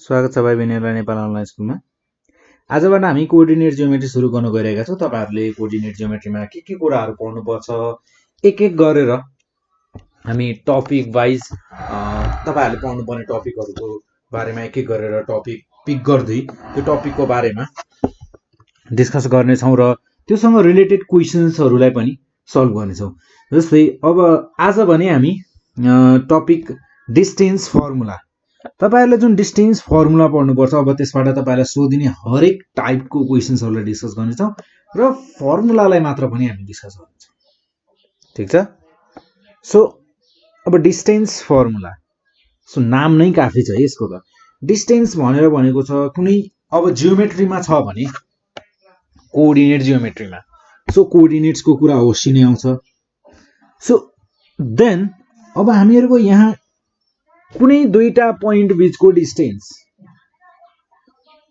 स्वागत छ भाइ बहिनीहरुलाई नेपाल अनलाइन स्कुलमा। आजबाट हामी कोअर्डिनेट जियोमेट्री सुरु गर्न गइरहेका छौं। तपाईहरुले कोअर्डिनेट जियोमेट्रीमा के कुराहरु पढ्नुपर्छ एक एक गरेर हामी टपिक वाइज तपाईहरुले पढ्नुपर्ने टपिकहरुको बारेमा एक एक गरेर टपिक पिक गर्दै त्यो टपिकको बारेमा डिस्कस गर्ने छौं र त्योसँग रिलेटेड क्वेशन्सहरुलाई पनि सल्भ गर्ने छौं। जस्तै अब आज भने हामी टपिक डिस्टेन्स फर्मुला, तपाईहरुले जुन डिस्टेन्स फर्मुला पढ्नुपर्छ अब त्यसबाट तपाईहरुलाई सोधिने हरेक टाइपको क्वेशन्सहरुलाई डिस्कस गर्ने छौं र फर्मुलालाई मात्र पनि हामी डिस्कस गर्छौं। ठीक छ? सो अब डिस्टेन्स फर्मुला, सो नाम नै काफी छ यसको त। डिस्टेन्स भनेर भनेको छ कुनै अब जियोमेट्रीमा छ भने कोअर्डिनेट जियोमेट्रीमा, सो कोअर्डिनेट्सको कुरा होसी नै आउँछ। सो देन अब हामीहरुको यहाँ कुनै दुईटा पोइन्ट बीचको डिस्टेन्स,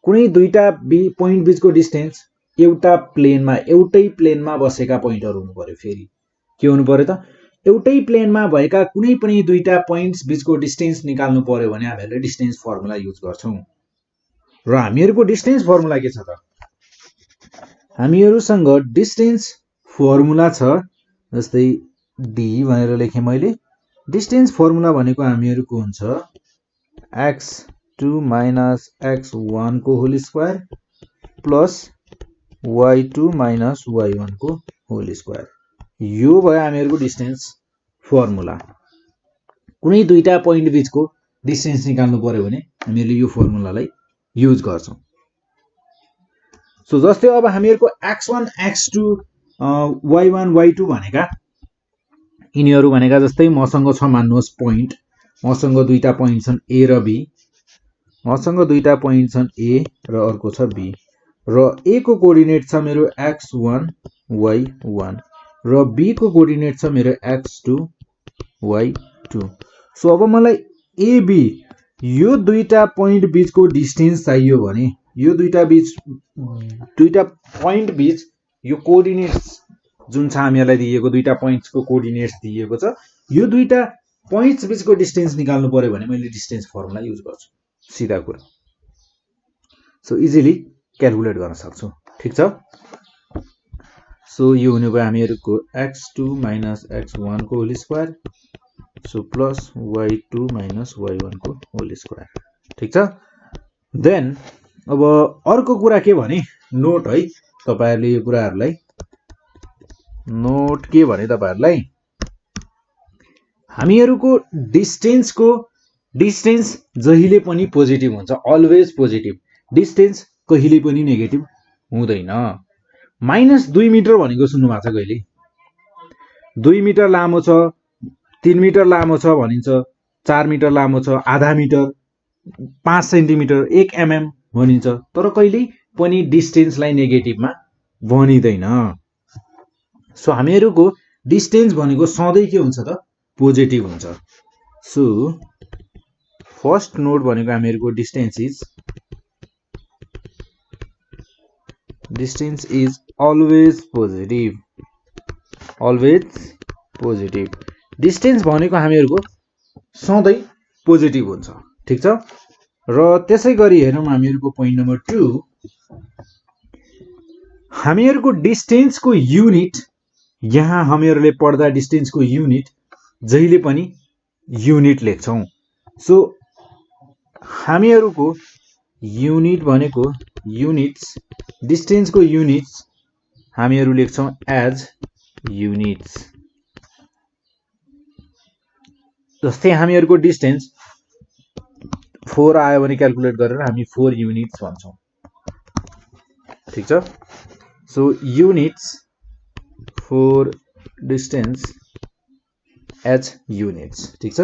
कुनै दुईटा पोइन्ट बीचको डिस्टेन्स एउटै प्लेनमा बसेका पोइन्टहरु हुनु पर्यो। फेरि के हुनु पर्यो त, एउटै प्लेनमा भएका कुनै पनि दुईटा पोइन्ट्स बीचको डिस्टेन्स निकाल्नु पर्यो भने हामीले डिस्टेन्स फर्मुला युज गर्छौं। र हामीहरुको डिस्टेन्स फर्मुला के छ त, हामीहरुसँग डिस्टेन्स फर्मुला छ। जस्तै d भनेर लेखे मैले। डिस्टेन्स फर्मुला भनेको हामीहरुको हुन्छ x2 minus x1 को whole square plus y2 minus y1 को होल स्क्वायर। यो भयो हामीहरुको डिस्टेन्स फर्मुला। कुनै दुईटा पोइन्ट बीचको डिस्टेन्स निकाल्नु पर्यो भने हामीले यो फर्मुलालाई युज गर्छौं। सो जस्तै अब हामीहरुको x1 x2 y1 y2 भनेका यिनीहरु भनेका जस्तै मसँग छ मान्नुहोस् पोइन्ट, मसँग दुईटा पोइन्ट छन् a र b, मसँग दुईटा पोइन्ट छन् a र अर्को छ b र a को कोअर्डिनेट छ मेरो x1 y1 र b को कोअर्डिनेट छ मेरो x2 y2। सो अब मलाई a b यो दुईटा पोइन्ट बीचको डिस्टेन्स चाहियो भने यो दुईटा पोइन्ट बीच यो कोअर्डिनेट्स जुन छ हामीलाई दिएको, दुईटा पोइन्ट्सको कोअर्डिनेट्स दिएको छ, यो दुईटा पोइन्ट्स बीचको डिस्टेन्स निकाल्नु पर्यो भने मैले डिस्टेन्स फर्मुला युज गर्छु, सिधा कुरा। सो इजिली क्याल्कुलेट गर्न सक्छु। ठीक छ? सो यो हुने भयो हामीहरुको x2 minus x1 को whole square, so plus y2 minus y1 को होल स्क्वायर। ठीक छ? देन अब अर्को कुरा के भने नोट है, तपाईहरुले यो कुराहरुलाई नोट के भने तपाईहरुलाई हामीहरुको डिस्टेन्स जहिले पनि पोजिटिभ हुन्छ, अलवेज पोजिटिभ। डिस्टेन्स कहिले पनि नेगेटिभ हुँदैन। -2 मिटर भनेको सुन्नु भएको छ कहिले? 2 मिटर लामो छ, 3 मिटर लामो छ भनिन्छ, 4 मिटर लामो छ, आधा मिटर, 5 सेन्टिमिटर, 1 mm भनिन्छ, तर कहिले पनि डिस्टेन्सलाई नेगेटिभमा भनिदैन। सो हामीहरुको डिस्टेन्स भनेको सधैं के हुन्छ त, पोजिटिभ हुन्छ। सो फर्स्ट नोट भनेको हामीहरुको distance is always positive, always positive. Distance भनेको हामीहरुको सधैं पोजिटिभ हुन्छ। ठीक छ? र त्यसै गरी हेरौं हामीहरुको पोइन्ट नम्बर 2, हामीहरुको डिस्टेन्सको युनिट, यहाँ हामीहरुले पढ्दा डिस्टेन्सको युनिट जहिले पनि युनिट लेख्छौं। सो हामीहरुको युनिट भनेको युनिट्स, डिस्टेन्सको युनिट्स हामीहरु लेख्छौं एज युनिट्स। जस्तै हामीहरुको डिस्टेन्स 4 आयो भने क्याल्कुलेट गरेर हामी 4 युनिट्स भन्छौं। ठीक छ? So units for distance as units. ठीक छ?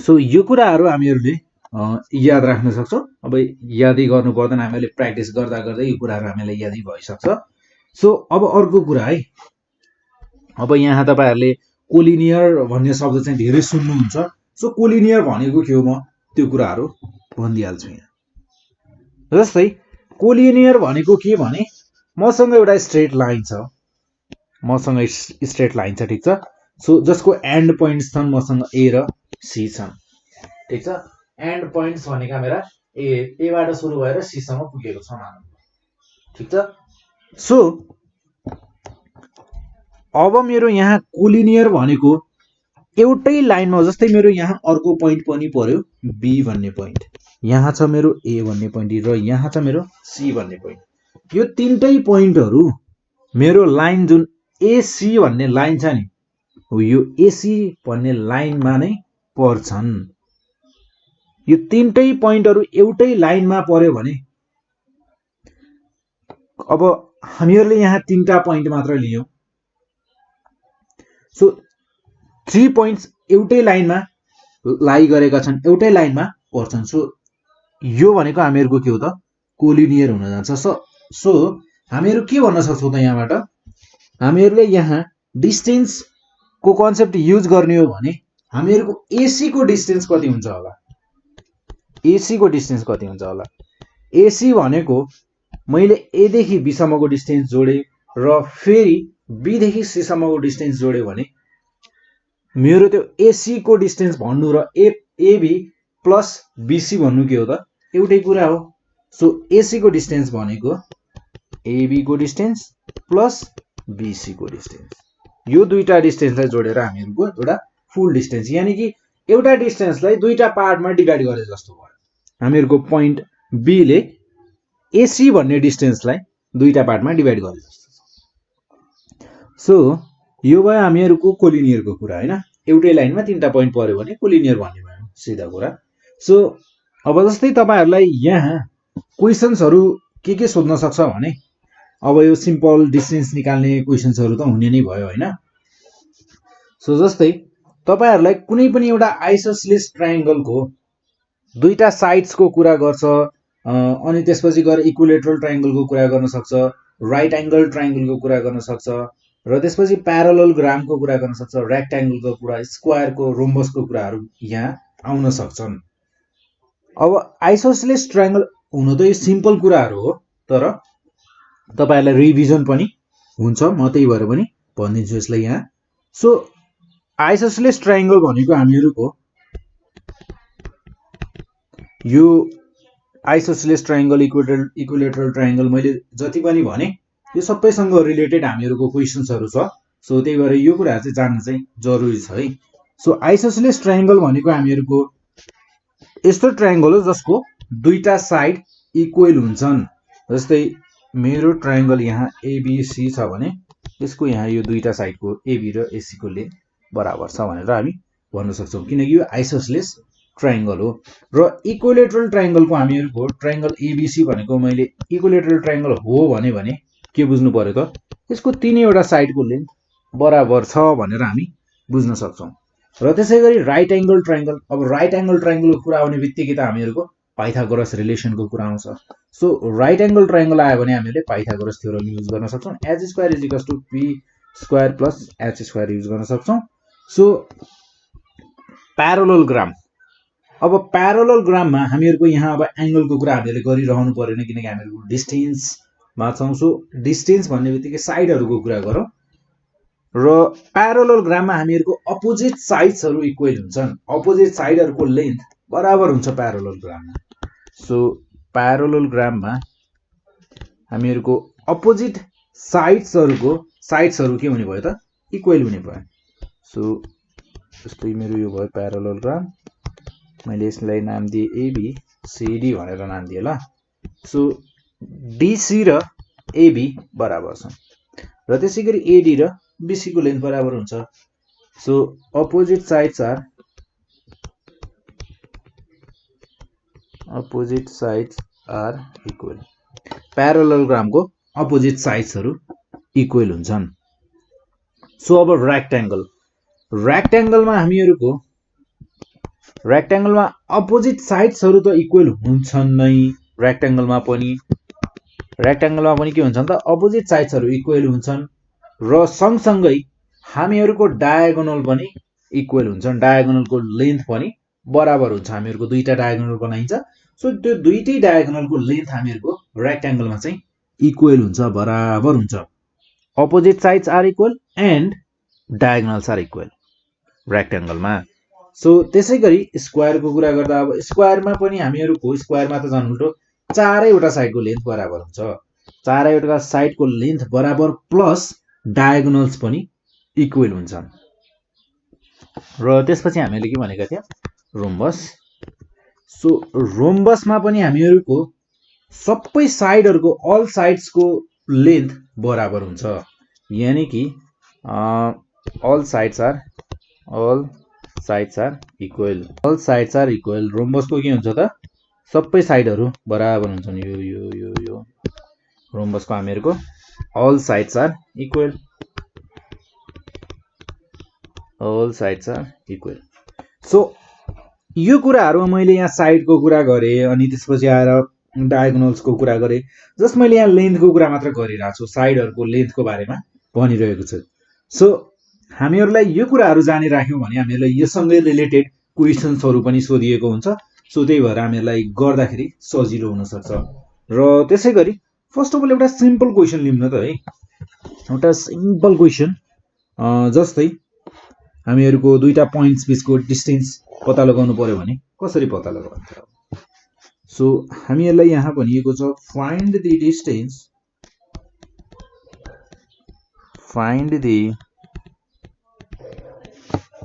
सो यो कुराहरु हामीहरुले याद राख्न सक्छौं। अब यादै गर्नु पर्दैन, हामीले प्र्याक्टिस गर्दा गर्दै यो कुराहरु हामीलाई यादै भइसक्छ। सो अब अर्को कुरा है, अब यहाँ तपाईहरुले कोलिनियर भन्ने शब्द चाहिँ धेरै सुन्नुहुन्छ। सो कोलिनियर भनेको के हो म त्यो कुराहरु भनिदिहाल्छु यहाँ। जस्तै कोलिनियर भनेको के भने मसँग एउटा स्ट्रेट लाइन छ, मसँग स्ट्रेट लाइन छ। ठीक छ? सो जसको एन्ड पोइन्ट्स छन् मसँग a र c छन्। ठीक छ। एन्ड पोइन्ट्स भनेका मेरा एबाट सुरु भएर सी सम्म पुगेको छ मानौँ, ठीक छ। सो अब मेरो यहाँ कोलिनियर भनेको एउटै लाइनमा, जस्तै मेरो यहाँ अर्को पोइन्ट पनि पर्यो बी भन्ने पोइन्ट, यहाँ छ मेरो ए भन्ने पोइन्ट र यहाँ छ मेरो सी भन्ने पोइन्ट। यो तीनटै पोइन्टहरू मेरो लाइन जुन एसी भन्ने लाइन छ नि, यो एसी भन्ने लाइनमा नै पर्छन्। यो तीनटै पोइन्टहरू एउटै लाइनमा पर्यो भने अब हामीहरूले यहाँ तीनटा पोइन्ट मात्र लियौं। सो 3 पोइन्ट्स एउटै लाइनमा लाई गरेका छन्, एउटै लाइनमा पर्छन्। सो यो भनेको हामीहरूको के हो त, कोलिनियर हुन जान्छ। सो हामीहरू के भन्न सक्छौँ त यहाँबाट, हामीहरूले यहाँ डिस्टेन्सको कन्सेप्ट युज गर्ने हो भने हामीहरूको एसी को डिस्टेन्स कति हुन्छ होला, एसी को डिस्टेन्स कति हुन्छ होला। एसी भनेको मैले ए देखि बी सम्मको डिस्टेन्स जोडे र फेरि बी देखि सी सम्मको डिस्टेन्स जोड्यो भने मेरो त्यो एसी को डिस्टेन्स भन्नु र एबी प्लस बीसी भन्नु के हो त, एउटै कुरा हो। सो एसी को डिस्टेन्स भनेको एबी को डिस्टेन्स प्लस बीसी को डिस्टेन्स, यो दुईटा डिस्टेन्सलाई जोडेर हामीहरूको एउटा फुल डिस्टेन्स, यानी कि एउटा डिस्टेन्सलाई दुईटा पार्टमा डिभाइड गरे जस्तो भयो। हामीहरूको पोइन्ट बी ले एसी भन्ने डिस्टेन्सलाई दुईटा पार्टमा डिभाइड गरे जस्तो छ। सो यो भयो हामीहरूको कोलिनियरको कुरा हैन, एउटै लाइनमा तीनटा पोइन्ट पर्यो भने कोलिनियर भन्ने भयो सिधा कुरा। सो अब जस्तै तपाईहरुलाई यहाँ क्वेशन्सहरु के सोध्न सक्छ भने, अब यो सिम्पल डिस्टेन्स निकाल्ने क्वेशन्सहरु त हुने नै भयो हैन। सो जस्तै तपाईहरुलाई कुनै पनि एउटा आइसोसेलेस ट्रायंगलको दुईटा साइड्सको कुरा गर्छ, अनि त्यसपछि गएर इक्विलेटरल ट्रायंगलको कुरा गर्न सक्छ, राइट एंगल ट्रायंगलको कुरा गर्न सक्छ, र त्यसपछि प्यारालेलोग्रामको कुरा गर्न सक्छ, रेक्टेंगलको कुरा, स्क्वायरको, रोम्बसको कुराहरु यहाँ आउन सक्छन्। अब आइसोसेलेस ट्रायंगल हुन त यो सिम्पल कुराहरु हो, तर तपाईहरुलाई रिभिजन पनि हुन्छ, म त्यही भएर पनि भनिदिन्छु यसलाई यहाँ। सो आइसोसेलेस ट्रायंगल भनेको हामीहरुको यो आइसोसेलेस ट्रायंगल, इक्विलेटरल ट्रायंगल मैले जति पनि भने यो सबैसँग रिलेटेड हामीहरुको क्वेशन्सहरु छ। सो त्यही भएर यो कुराहरु चाहिँ जान्न चाहिँ जरुरी छ है। सो आइसोसेलेस ट्रायंगल भनेको हामीहरुको यस्तो ट्रायंगल हो जसको दुईटा साइड इक्वल हुन्छन्। जस्तै मेरो ट्रायंगल यहाँ एबीसी छ भने यसको यहाँ यो दुईटा साइडको एबी र एसी को लेन्थ बराबर छ भनेर हामी भन्न सक्छौं, किनकि यो आइसोसेलेस ट्रायंगल हो। र इक्विलेटरल ट्रायंगलको हामीहरुको ट्रायंगल एबीसी भनेको मैले इक्विलेटरल ट्रायंगल हो भने के बुझ्नु पर्यो त, यसको तीनैवटा साइडको लेन्थ बराबर छ भनेर हामी बुझ्न सक्छौं। र त्यसैगरी राइट एंगल ट्रायंगल, अब राइट एंगल ट्रायंगलको कुरा आउने बित्तिकै त हामीहरुको पाइथागोरस रिलेसनको कुरा आउँछ। सो राइट एंगल ट्रायंगल आयो भने हामीले पाइथागोरस थ्योरम युज गर्न सक्छौं, h square is equals to p square plus h square use गर्न सक्छौं। सो प्यारालेलोग्राम, अब प्यारालेलोग्राममा हामीहरुको यहाँ अब एंगलको कुरा हामीले गरिरहनु पर्दैन, किनकि हामीहरुको डिस्टेन्समा छौं। सो डिस्टेन्स भन्ने बित्तिकै साइडहरुको कुरा गरौँ, र प्यारालेलोग्राममा हामीहरुको अपोजिट साइड्सहरु इक्वल हुन्छन्, अपोजिट साइडहरुको लेन्थ बराबर हुन्छ प्यारालेलोग्राममा। सो प्यारालेलोग्राममा हामीहरुको अपोजिट साइड्सहरु के हुने भयो त, इक्वल हुने भयो। सो जस्तै मेरो यो भयो प्यारालेलोग्राम, मैले यसलाई नाम दिए एबी सीडी भनेर नाम दिए ल। सो डीसी र एबी बराबर छन्, र त्यसैगरी एडी र बीसी को लेन्थ बराबर हुन्छ। So opposite sides are equal, प्यारालेलोग्रामको अपोजिट साइड्सहरु इक्वल हुन्छन्। सो अब रेक्टेंगलमा हामीहरुको रेक्टेंगलमा अपोजिट साइड्सहरु त इक्वल हुन्छन् नै, रेक्टेंगलमा पनि के हुन्छन् त, अपोजिट साइड्सहरु इक्वल हुन्छन्, र सँगसँगै हामीहरुको डायगोनल पनि इक्वल हुन्छन्, डायगोनलको लेन्थ पनि बराबर हुन्छ। हामीहरुको दुईटा डायगोनल बनाइन्छ, सो त्यो दुईटै डायगोनलको लेन्थ हामीहरुको रेक्टेंगलमा चाहिँ इक्वल हुन्छ, बराबर हुन्छ। Opposite sides are equal and diagonals are equal रेक्टेंगलमा। सो त्यसै गरी स्क्वायरको कुरा गर्दा अब स्क्वायरमा पनि हामीहरूको स्क्वायरमा त झन् उल्टो चारैवटा साइडको लेन्थ बराबर हुन्छ, चारैवटा साइडको लेन्थ बराबर प्लस डायगोनल्स पनि इक्वल हुन्छन्। र त्यसपछि हामीले के भनेका थियौँ, रोम्बस। सो रोम्बसमा पनि हामीहरूको सबै साइडहरूको अल साइड्सको लेन्थ बराबर हुन्छ, यानी कि all sides are equal, all sides are equal. रोम्बसको के हुन्छ त, सबै साइडहरू बराबर हुन्छन्, यो यो यो यो रोम्बसको हामीहरूको all sides are equal, all sides are equal. So यो कुराहरू मैले यहाँ साइडको कुरा गरेँ, अनि त्यसपछि आएर डायगोनल्सको कुरा गरेँ। जस्ट मैले यहाँ लेन्थको कुरा मात्र गरिरहेको छु, साइडहरूको लेन्थको बारेमा भनिरहेको छु। सो हामीहरूलाई यो कुराहरू जानिराख्यौँ भने हामीहरूलाई योसँगै रिलेटेड क्वेसन्सहरू पनि सोधिएको हुन्छ। सो त्यही भएर हामीहरूलाई गर्दाखेरि सजिलो हुनसक्छ। र त्यसै गरी फर्स्ट अफ अल एउटा सिम्पल क्वेसन लिउँ न त है, एउटा सिम्पल क्वेसन। जस्तै हामीहरूको दुईटा पोइन्ट्स बिचको डिस्टेन्स पत्ता लगाउनु पर्यो भने कसरी पत्ता लगाउँछ। सो हामीहरूलाई यहाँ भनिएको छ find the distance, find the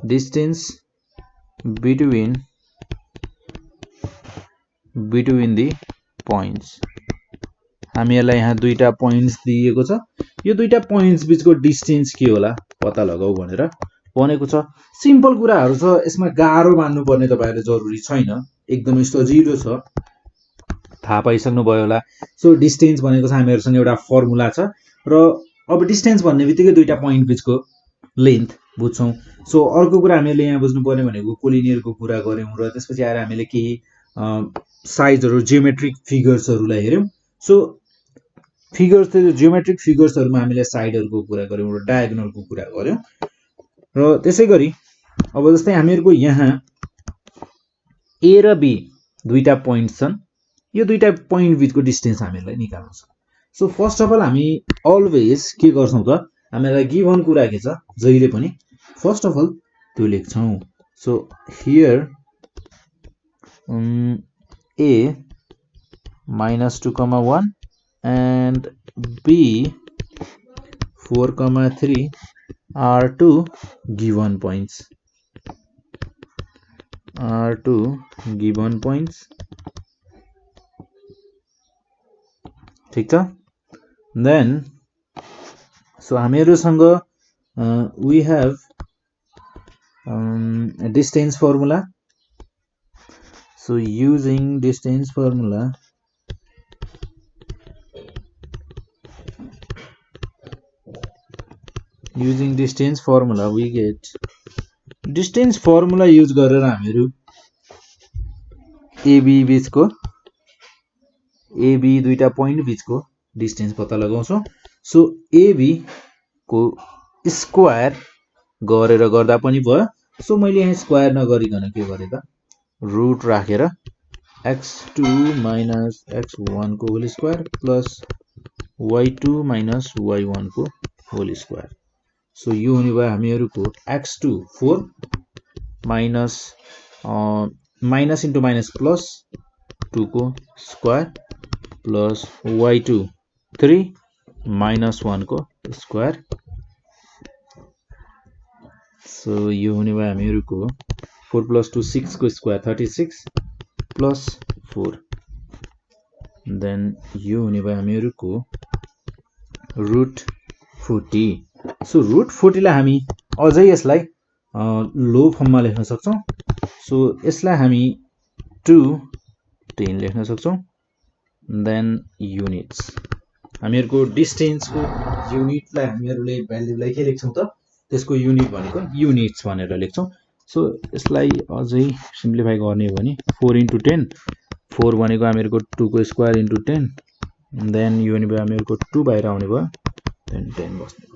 distance between the points. हामीहरूलाई यहाँ दुईटा पोइन्ट्स दिएको छ, यो दुईटा पोइन्ट्स बिचको डिस्टेन्स के होला पत्ता लगाऊ भनेर भनेको छ। सिम्पल कुराहरू छ, यसमा गाह्रो मान्नुपर्ने तपाईँहरूले जरुरी छैन, एकदमै सजिलो छ, थाहा पाइसक्नु भयो होला। सो डिस्टेन्स भनेको छ हामीहरूसँग एउटा फर्मुला छ, र अब डिस्टेन्स भन्ने बित्तिकै दुईटा पोइन्ट बिचको लेन्थ बुझ्छौँ। सो अर्को कुरा हामीले यहाँ बुझ्नुपर्ने भनेको कोलिनियरको कुरा गऱ्यौँ, र त्यसपछि आएर हामीले केही साइजहरू जियोमेट्रिक फिगर्सहरूलाई हेऱ्यौँ। सो फिगर्स, त्यो जियोमेट्रिक फिगर्सहरूमा हामीले साइडहरूको कुरा गऱ्यौँ र डायगोनलको कुरा गऱ्यौँ। र त्यसै गरी अब जस्तै हामीहरूको यहाँ ए र बी दुईटा पोइन्ट छन्, यो दुईटा पोइन्ट बिचको डिस्टेन्स हामीहरूलाई निकाल्नु छ। सो फर्स्ट अफ अल हामी अलवेज के गर्छौँ त, हामीलाई गिभन कुरा के छ जहिले पनि फर्स्ट अफ अल त्यो लेख्छौँ। So here A -2,1 and b 4,3 are two given points, ठिक छ। देन सो हामीहरूसँग we have distance formula. So using distance formula, we get distance formula use गरेर हामीहरू AB बिचको, AB दुईटा पोइन्ट बिचको डिस्टेन्स पत्ता लगाउँछौँ। सो AB को स्क्वायर गरेर गर्दा पनि भयो। सो मैले यहाँ स्क्वायर नगरिकन के गरेँ त, रुट राखेर x2 minus x1 को whole square plus y2 minus y1 को होल स्क्वायर। सो यो हुने भयो हामीहरूको x2 4 minus minus into minus plus 2 को स्क्वायर प्लस y2 3 माइनस 1 को स्क्वायर। सो यो हुने भयो हामीहरूको 4 + 2 6 को स्क्वायर 36 प्लस 4। देन यो हुने भयो हामीहरूको रुट 40। सो रुट 40 लाई हामी अझै यसलाई लो फर्ममा लेख्न सक्छौँ। सो यसलाई हामी 210 लेख्न सक्छौँ। देन युनिट्स, हामीहरूको डिस्टेन्सको युनिटलाई हामीहरूले भ्याल्युलाई के लेख्छौँ त, त्यसको युनिट भनेको युनिट्स भनेर लेख्छौँ। सो यसलाई अझै सिम्प्लिफाई गर्ने हो भने 4 × 10, 4 भनेको हामीहरूको 2 को स्क्वायर इन्टु 10, देन यो हुने भयो हामीहरूको 2 बाहिर आउने भयो, देन 10 बस्ने।